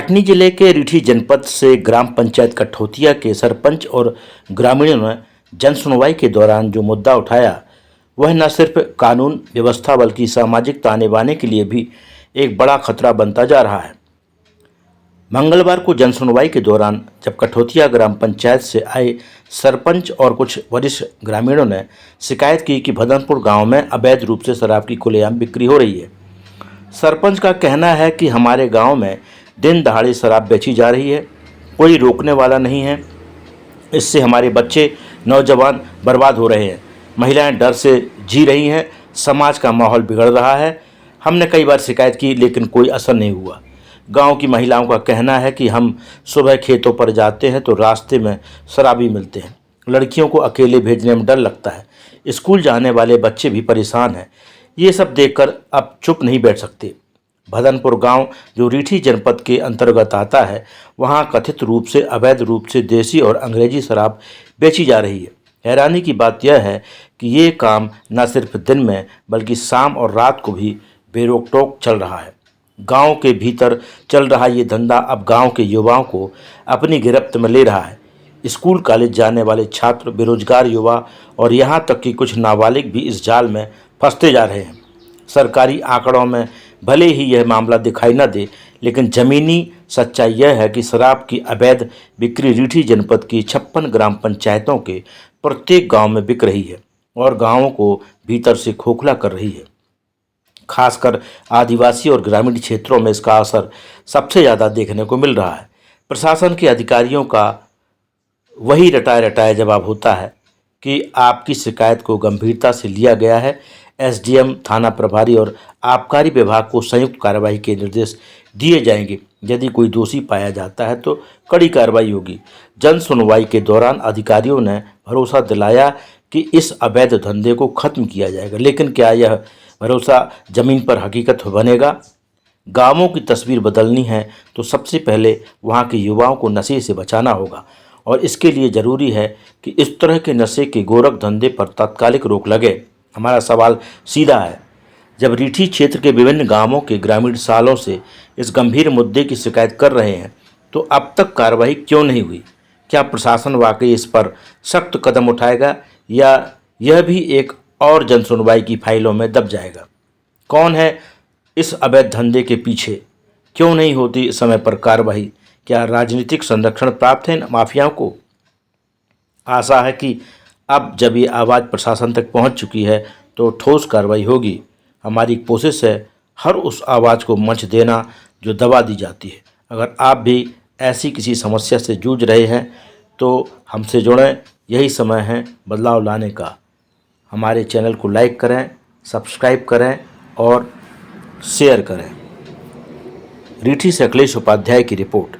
कटनी जिले के रीठी जनपद से ग्राम पंचायत कठौतिया के सरपंच और ग्रामीणों ने जन सुनवाई के दौरान जो मुद्दा उठाया वह न सिर्फ कानून व्यवस्था बल्कि सामाजिक ताने बाने के लिए भी एक बड़ा खतरा बनता जा रहा है। मंगलवार को जन सुनवाई के दौरान जब कठौतिया ग्राम पंचायत से आए सरपंच और कुछ वरिष्ठ ग्रामीणों ने शिकायत की कि भदनपुर गांव में अवैध रूप से शराब की खुलेआम बिक्री हो रही है। सरपंच का कहना है कि हमारे गांव में दिन दहाड़े शराब बेची जा रही है, कोई रोकने वाला नहीं है। इससे हमारे बच्चे नौजवान बर्बाद हो रहे हैं, महिलाएं डर से जी रही हैं, समाज का माहौल बिगड़ रहा है। हमने कई बार शिकायत की लेकिन कोई असर नहीं हुआ। गांव की महिलाओं का कहना है कि हम सुबह खेतों पर जाते हैं तो रास्ते में शराबी मिलते हैं, लड़कियों को अकेले भेजने में डर लगता है, स्कूल जाने वाले बच्चे भी परेशान हैं। ये सब देखकर अब चुप नहीं बैठ सकते। भदनपुर गांव जो रीठी जनपद के अंतर्गत आता है, वहां कथित रूप से अवैध रूप से देसी और अंग्रेजी शराब बेची जा रही है। हैरानी की बात यह है कि ये काम न सिर्फ दिन में बल्कि शाम और रात को भी बेरोक टोक चल रहा है। गांव के भीतर चल रहा ये धंधा अब गांव के युवाओं को अपनी गिरफ्त में ले रहा है। स्कूल कॉलेज जाने वाले छात्र, बेरोजगार युवा और यहाँ तक कि कुछ नाबालिग भी इस जाल में फंसते जा रहे हैं। सरकारी आंकड़ों में भले ही यह मामला दिखाई न दे, लेकिन ज़मीनी सच्चाई यह है कि शराब की अवैध बिक्री रीठी जनपद की 56 ग्राम पंचायतों के प्रत्येक गांव में बिक रही है और गांवों को भीतर से खोखला कर रही है। खासकर आदिवासी और ग्रामीण क्षेत्रों में इसका असर सबसे ज़्यादा देखने को मिल रहा है। प्रशासन के अधिकारियों का वही रटाया रटाया जवाब होता है कि आपकी शिकायत को गंभीरता से लिया गया है। एसडीएम, थाना प्रभारी और आबकारी विभाग को संयुक्त कार्रवाई के निर्देश दिए जाएंगे। यदि कोई दोषी पाया जाता है तो कड़ी कार्रवाई होगी। जन सुनवाई के दौरान अधिकारियों ने भरोसा दिलाया कि इस अवैध धंधे को खत्म किया जाएगा, लेकिन क्या यह भरोसा जमीन पर हकीकत बनेगा? गांवों की तस्वीर बदलनी है तो सबसे पहले वहां के युवाओं को नशे से बचाना होगा और इसके लिए ज़रूरी है कि इस तरह के नशे के गोरख धंधे पर तात्कालिक रोक लगे। हमारा सवाल सीधा है, जब रीठी क्षेत्र के विभिन्न गांवों के ग्रामीण सालों से इस गंभीर मुद्दे की शिकायत कर रहे हैं तो अब तक कार्रवाई क्यों नहीं हुई? क्या प्रशासन वाकई इस पर सख्त कदम उठाएगा या यह भी एक और जन सुनवाई की फाइलों में दब जाएगा? कौन है इस अवैध धंधे के पीछे? क्यों नहीं होती समय पर कार्रवाई? क्या राजनीतिक संरक्षण प्राप्त है माफियाओं को? आशा है कि अब जब ये आवाज़ प्रशासन तक पहुंच चुकी है तो ठोस कार्रवाई होगी। हमारी कोशिश है हर उस आवाज़ को मंच देना जो दबा दी जाती है। अगर आप भी ऐसी किसी समस्या से जूझ रहे हैं तो हमसे जुड़ें, यही समय है बदलाव लाने का। हमारे चैनल को लाइक करें, सब्सक्राइब करें और शेयर करें। रीठी से अखिलेश उपाध्याय की रिपोर्ट।